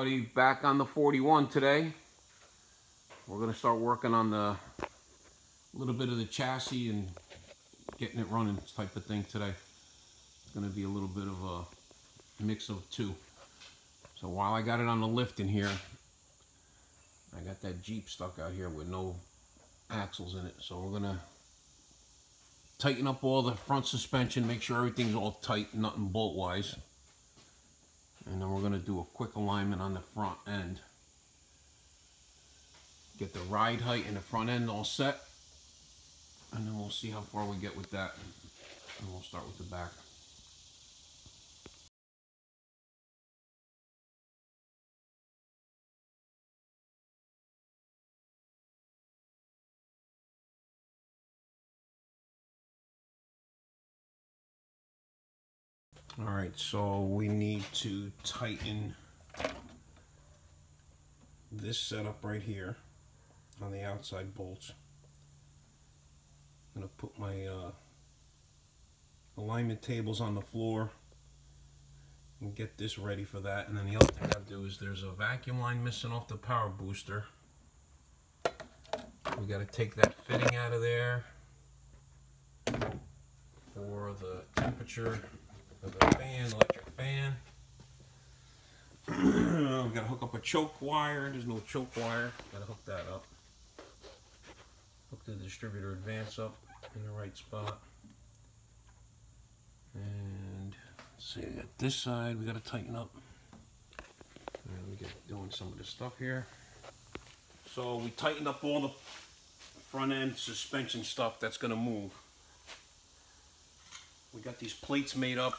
everybody, back on the 41 today. We're going to start working on the little bit of the chassis and getting it running type of thing today. It's going to be a little bit of a mix of two. So while I got it on the lift in here, I got that Jeep stuck out here with no axles in it. So we're going to tighten up all the front suspension, make sure everything's all tight, nothing bolt wise. And then we're going to do a quick alignment on the front end. Get the ride height and the front end all set. And then we'll see how far we get with that. And we'll start with the back. Alright, so we need to tighten this setup right here on the outside bolts. I'm going to put my alignment tables on the floor and get this ready for that. And then the other thing I'll do is there's a vacuum line missing off the power booster. We got to take that fitting out of there for the temperature of the fan, electric fan. We gotta hook up a choke wire. There's no choke wire. Gotta hook that up. Hook the distributor advance up in the right spot. And let's see, I got this side we gotta tighten up. And we get doing some of this stuff here. So we tightened up all the front end suspension stuff that's gonna move. We got these plates made up.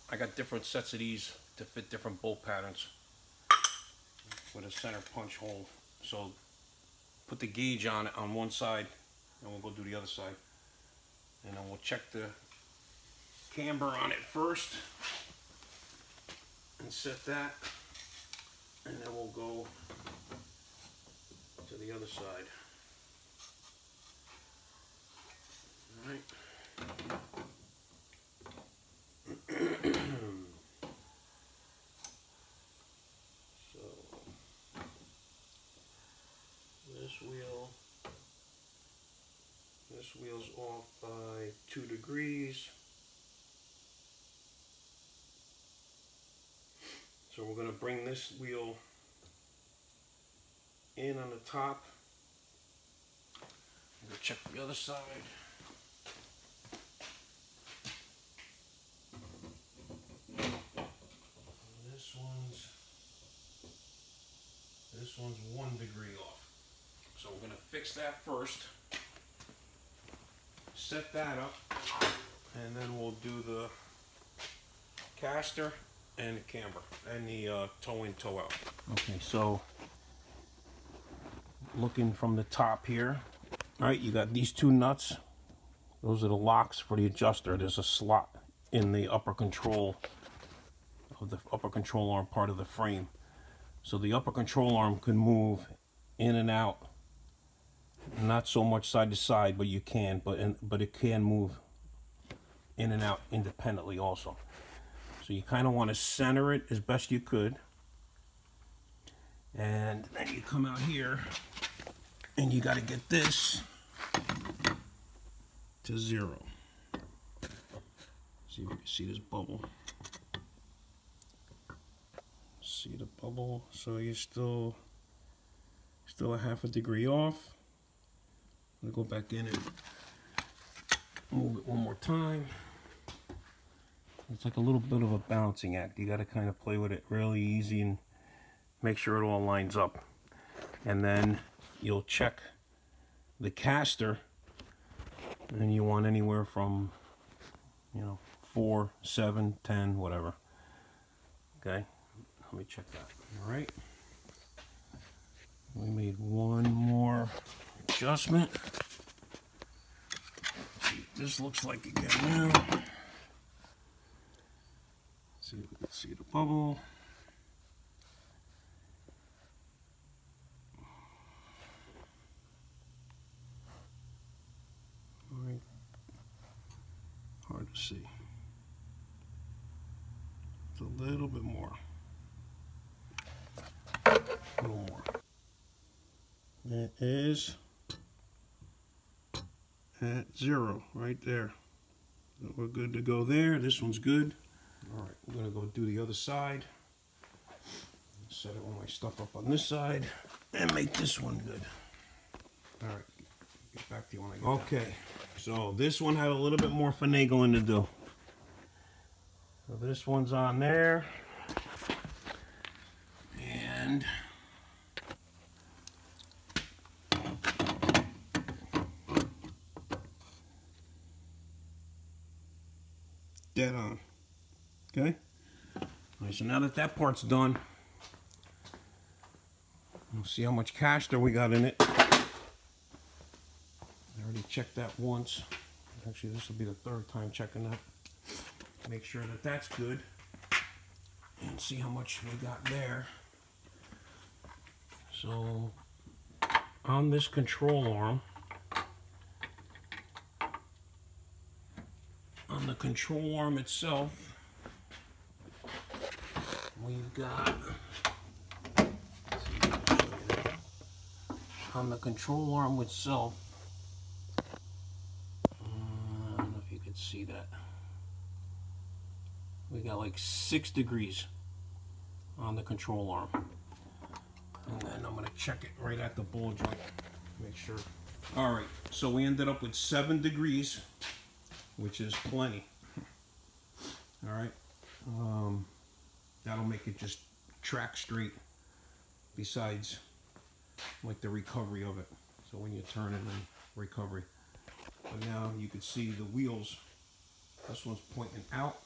I got different sets of these to fit different bolt patterns with a center punch hole. So put the gauge on it on one side and we'll go do the other side. And then we'll check the camber on it first and set that. And then we'll go to the other side. All right. This wheel's off by 2 degrees. So we're going to bring this wheel in on the top. I'm going to check the other side. This one's 1 degree off. So we're going to fix that first. Set that up, and then we'll do the caster and the camber and the toe in, toe out. Okay, so looking from the top here, all right, you got these 2 nuts. Those are the locks for the adjuster. There's a slot in the upper control arm part of the frame. So the upper control arm can move in and out. Not so much side to side, but you can, but it can move in and out independently also. So you kind of want to center it as best you could. And then you come out here and you got to get this to 0. See if you can see this bubble. See the bubble? So you're still a 1/2 degree off. I'm going to go back in and move it one more time. It's like a little bit of a balancing act. You got to kind of play with it really easy and make sure it all lines up. And then you'll check the caster, and you want anywhere from, 4, 7, 10, whatever. Okay, let me check that. All right. We made one more adjustment. See what this looks like again now. See if we can see the bubble. All right. Hard to see. It's a little bit more. is at 0 right there. So we're good to go there. This one's good. All right, I'm gonna go do the other side. Set all my stuff up on this side and make this one good. All right, get back to you when I get okay. So this one had a little bit more finagling to do. So this one's on there, and dead on. Okay. All right, so now that that part's done, we'll see how much caster we got in it. I already checked that once. Actually, this will be the third time checking that. Make sure that that's good. And see how much we got there. So, on this control arm, on the control arm itself, we've got, on the control arm itself, I don't know if you can see that, we got like 6 degrees on the control arm. And then I'm going to check it right at the ball joint, make sure. All right, so we ended up with 7 degrees, which is plenty. All right, that'll make it just track straight, besides like the recovery of it. So when you turn it, then recovery. But now you can see the wheels. This one's pointing out.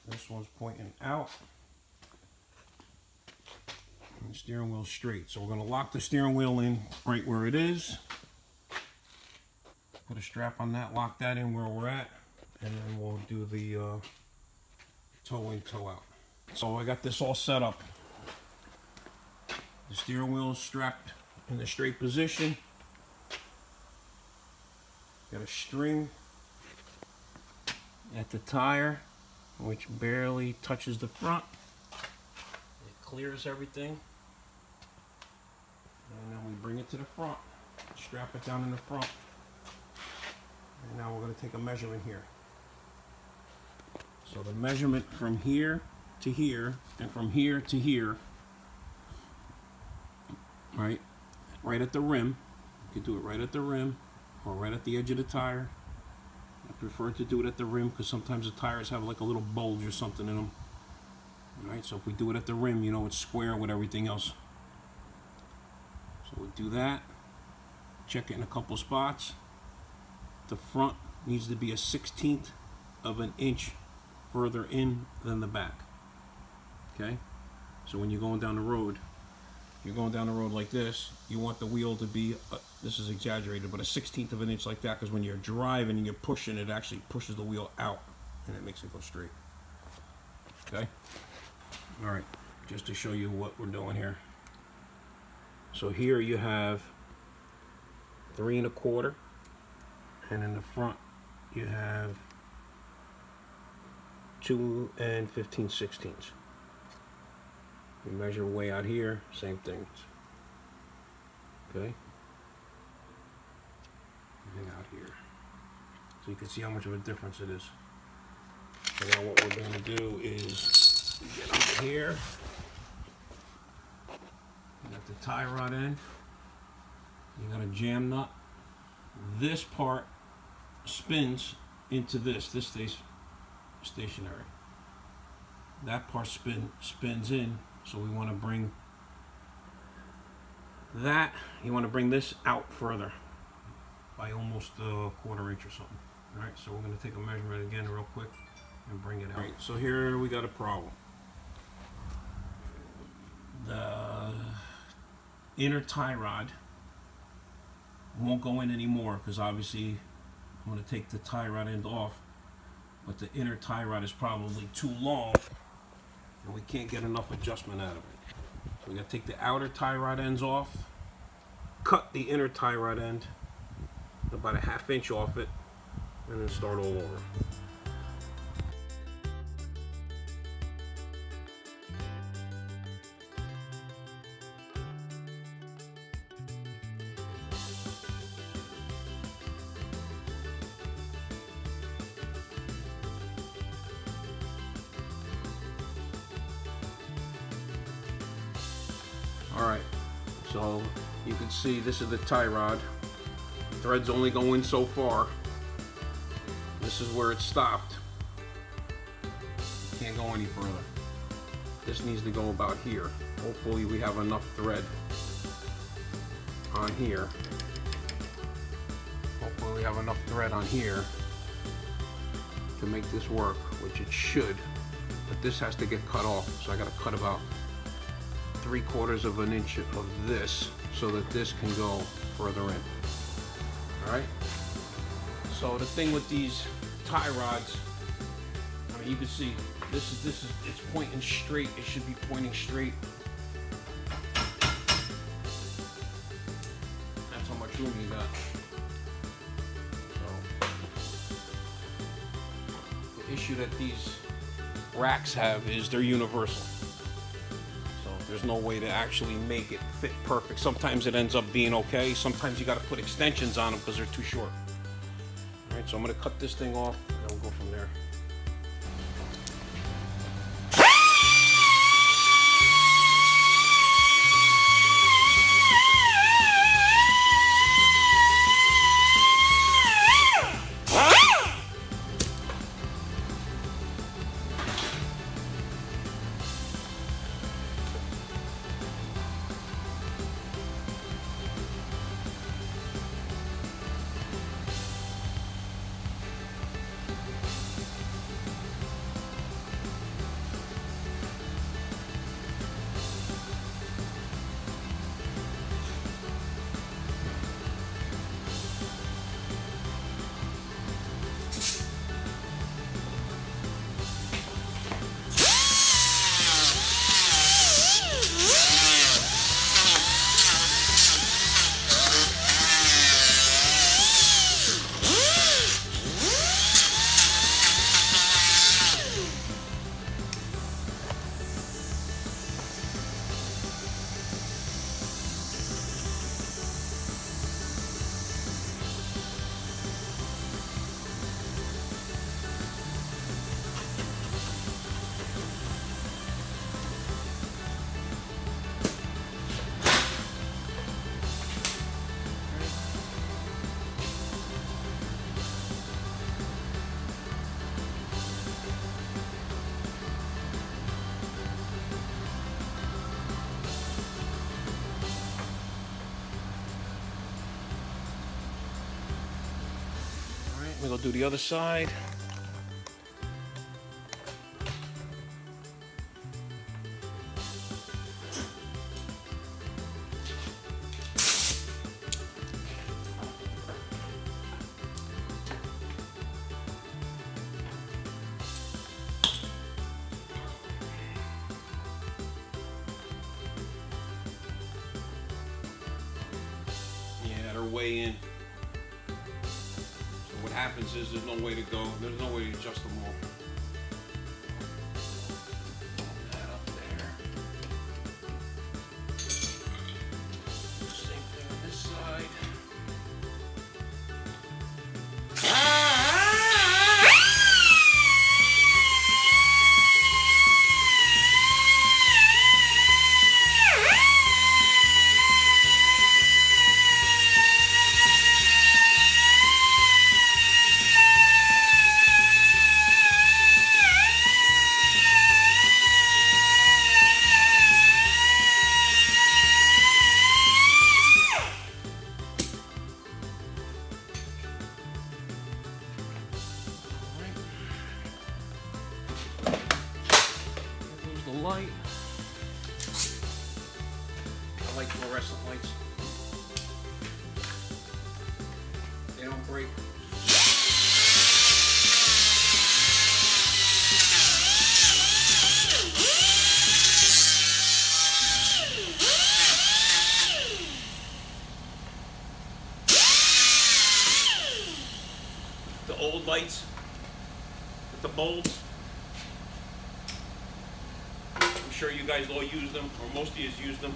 This one's pointing out. And the steering wheel's straight. So we're going to lock the steering wheel in right where it is. Put a strap on that, lock that in where we're at, and then we'll do the toe in, toe out. So I got this all set up. The steering wheel is strapped in the straight position. Got a string at the tire, which barely touches the front. It clears everything. And then we bring it to the front, strap it down in the front. And now we're going to take a measurement here. So the measurement from here to here and from here to here, right at the rim. You can do it right at the rim or right at the edge of the tire. I prefer to do it at the rim because sometimes the tires have like a little bulge or something in them. All right, so if we do it at the rim, you know it's square with everything else. So we'll do that. Check it in a couple spots. The front needs to be a 1/16 of an inch further in than the back. Okay? So when you're going down the road, like this, you want the wheel to be, this is exaggerated, but a 1/16 of an inch like that, because when you're driving and you're pushing, it actually pushes the wheel out and it makes it go straight. Okay? Alright, just to show you what we're doing here. So here you have 3 1/4. And in the front, you have 2 15/16. You measure way out here, same thing. Okay? And out here. So you can see how much of a difference it is. So now what we're going to do is get under here. You got the tie rod end. You got a jam nut. This part spins into this. This stays stationary. That part spins in. So we want to bring that. You want to bring this out further by almost a 1/4 inch or something. All right. So we're going to take a measurement again real quick and bring it out. All right. So here we got a problem. The inner tie rod won't go in anymore because obviously I'm going to take the tie rod end off, but the inner tie rod is probably too long and we can't get enough adjustment out of it. So we got to take the outer tie rod ends off, cut the inner tie rod end about a 1/2 inch off it, and then start all over. All right, so you can see this is the tie rod. Thread's only going so far. This is where it stopped. Can't go any further. This needs to go about here. Hopefully we have enough thread on here. Hopefully we have enough thread on here to make this work, which it should. But this has to get cut off, so I got to cut about 3/4 of an inch of this so that this can go further in. All right. So the thing with these tie rods, I mean, you can see this is it's pointing straight. It should be pointing straight. That's how much room you got. So the issue that these racks have is they're universal. So there's no way to actually make it fit perfect. Sometimes it ends up being okay. Sometimes you got to put extensions on them because they're too short. All right, so I'm going to cut this thing off and we'll go from there. We'll do the other side. Yeah, they're way in. What happens is there's no way to go. There's no way to adjust them all. That up there. Same thing on this side. Light. I like fluorescent lights. They don't break. The old lights with the bulbs. I'm sure you guys all use them, or most of you use them.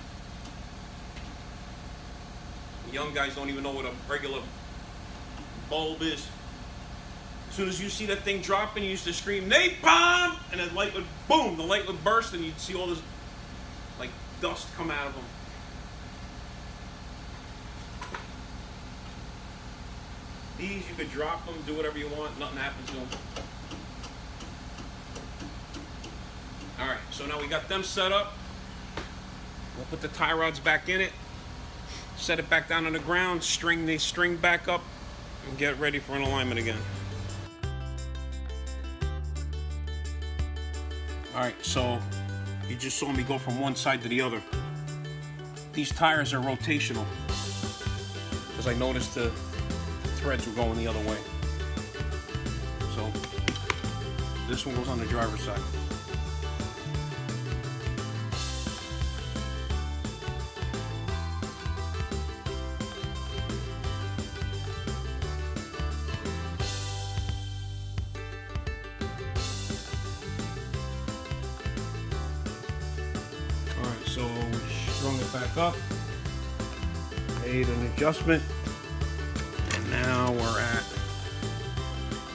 The young guys don't even know what a regular bulb is. As soon as you see that thing dropping, you used to scream, napalm! And the light would, boom, the light would burst and you'd see all this, like, dust come out of them. These, you could drop them, do whatever you want, nothing happens to them. Alright, so now we got them set up. We'll put the tie rods back in it, set it back down on the ground, string the string back up, and get ready for an alignment again. Alright, so you just saw me go from one side to the other. These tires are rotational because I noticed the threads were going the other way. So this one goes on the driver's side. Alright, so we strung it back up, made an adjustment. Now we're at,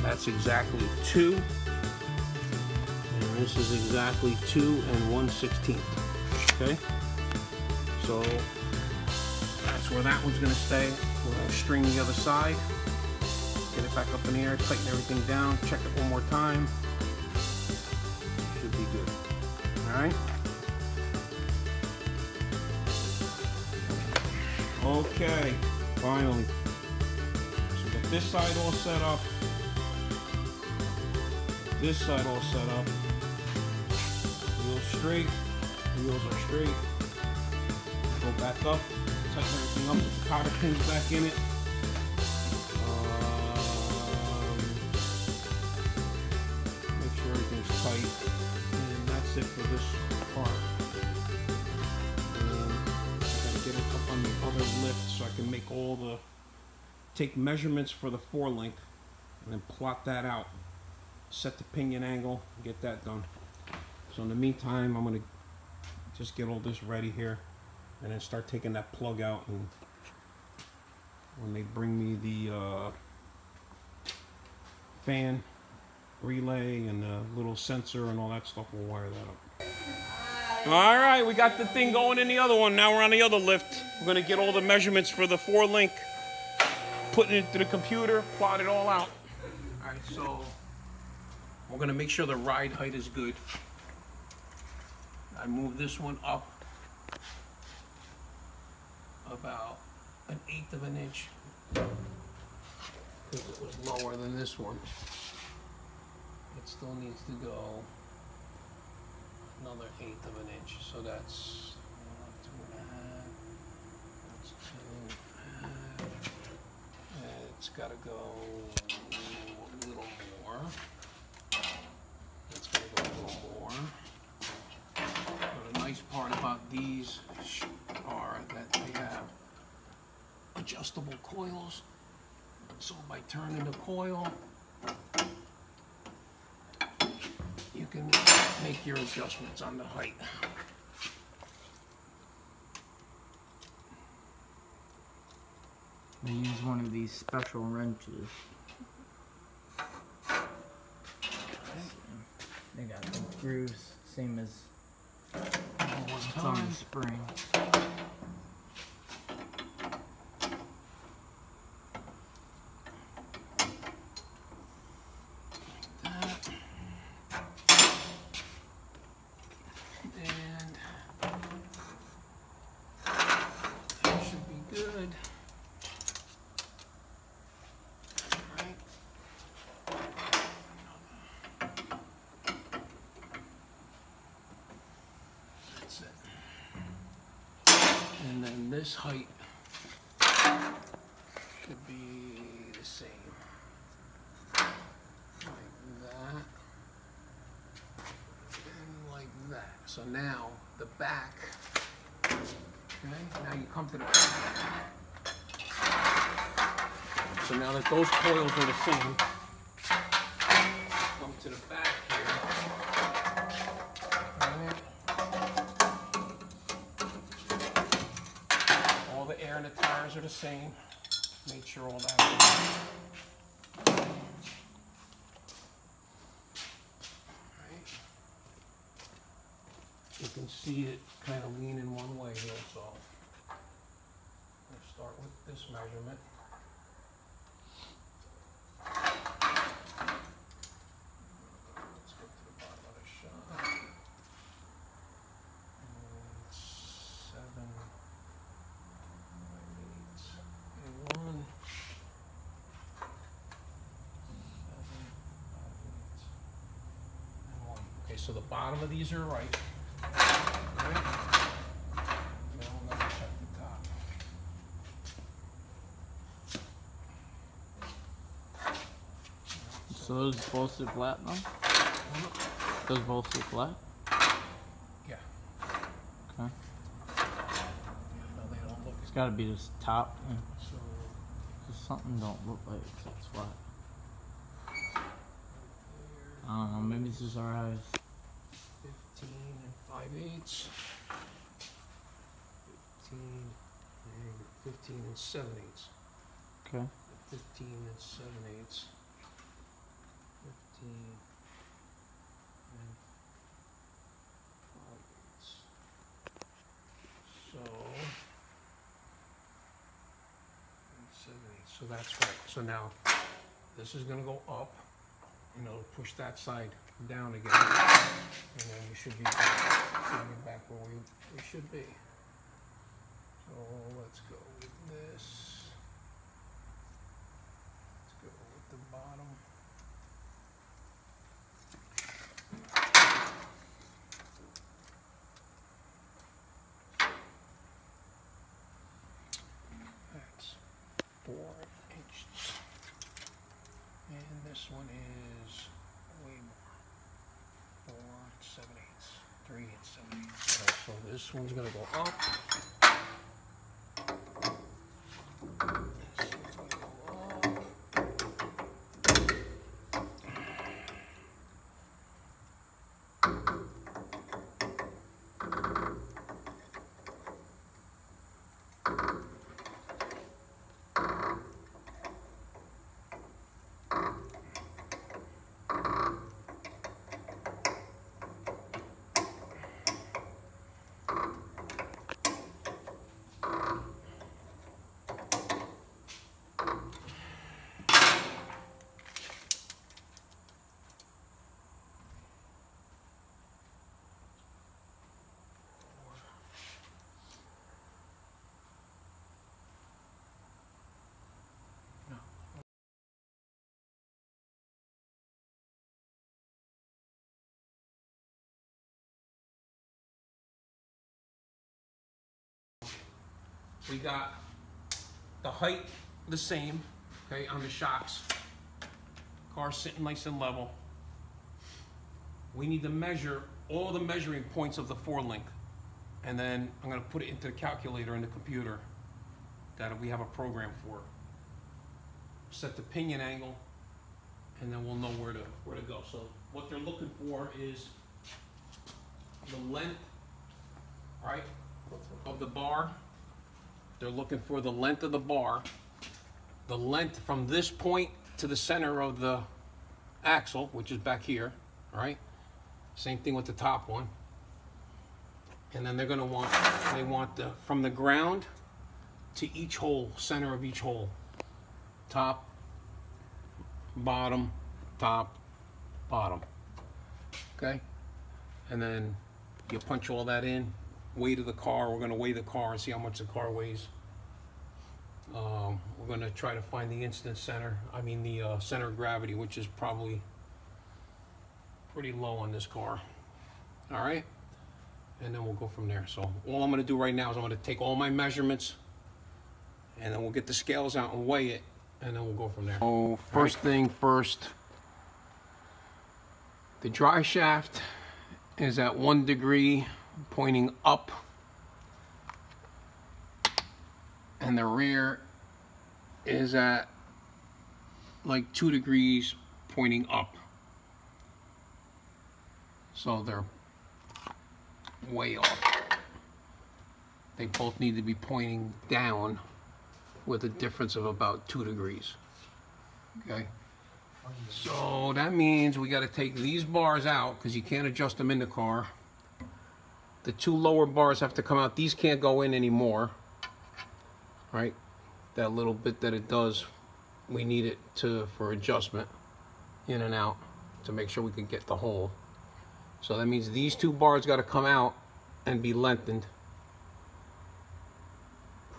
that's exactly 2, and this is exactly 2 1/16. Okay, so that's where that one's going to stay. We're going to string the other side, get it back up in the air, tighten everything down, check it one more time. Should be good. All right. Okay, finally. This side all set up. This side all set up. Wheels straight. Wheels are straight. Go back up. Tighten everything up. Put the cotter pins back in it. Make sure everything's tight. And that's it for this part. And I gotta get it up on the other lift so I can make all the take measurements for the 4-link and then plot that out, set the pinion angle, get that done. So in the meantime, I'm going to just get all this ready here and then start taking that plug out, and when they bring me the fan relay and the little sensor and all that stuff, we'll wire that up. Alright, we got the thing going in the other one. Now we're on the other lift. We're going to get all the measurements for the 4-link, putting it into the computer, plot it all out. Alright, so we're going to make sure the ride height is good. I moved this one up about 1/8 of an inch because it was lower than this one. It still needs to go another 1/8 of an inch, so that's 2.5. That's 2.5. It's got to go a little more. It's got to go a little more. But the nice part about these are that they have adjustable coils. So by turning the coil, you can make your adjustments on the height. They use one of these special wrenches. They got the grooves, same as it's on the spring. And then this height should be the same, like that, and like that. So now the back, okay, now you come to the back. So now that those coils are the same, come to the back here. All the air in the tires are the same. Make sure all that. You can see it kind of leaning one way here, so let's start with this measurement. Okay, so the bottom of these are right. Right? Now let me check the top. So those both sit flat now? Those both sit flat? Yeah. Okay. No, they don't look It's gotta be this top. Yeah. so. Just something don't look like it's flat. I don't know, maybe this is our eyes. 15 and 5/8. 15 and 7/8. Okay. 15 and 7/8. 15 and 5/8. So 7/8. So that's right. So now this is going to go up, and it'll push that side down again, and then we should be back where we should be. So let's go with this. Let's go with the bottom. That's 4 inches. And this one is way more. 4 and 7/8. 3 and 7/8. Right, so this one's gonna go up. This one's gonna go up. We got the height the same, okay, on the shocks. Car's sitting nice and level. We need to measure all the measuring points of the 4-link, and then I'm going to put it into the calculator in the computer that we have a program for. Set the pinion angle, and then we'll know where to go. So what they're looking for is the length, right, of the bar. They're looking for the length of the bar, the length from this point to the center of the axle, which is back here, right? Same thing with the top one. And then they're gonna want, they want the, from the ground to each hole, center of each hole. Top, bottom, top, bottom. Okay? And then you punch all that in. Weight of the car, we're gonna weigh the car and see how much the car weighs. We're gonna try to find the instant center, the center of gravity, which is probably pretty low on this car. All right, and then we'll go from there. So all I'm gonna do right now is I'm gonna take all my measurements, and then we'll get the scales out and weigh it, and then we'll go from there. So first thing first, the dry shaft is at 1 degree pointing up, and the rear is at like 2 degrees pointing up. So they're way off. They both need to be pointing down with a difference of about 2 degrees. Okay, so that means we got to take these bars out because you can't adjust them in the car. The 2 lower bars have to come out. These can't go in anymore, right? That little bit that it does, we need it for adjustment in and out to make sure we can get the hole. So that means these 2 bars got to come out and be lengthened.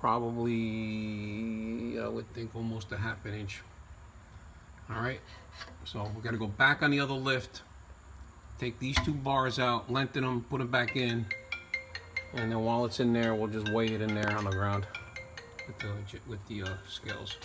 Probably, I would think almost a ½ inch. All right, so we got to go back on the other lift take these 2 bars out, lengthen them, put them back in, and then while it's in there, we'll just weigh it in there on the ground with the scales.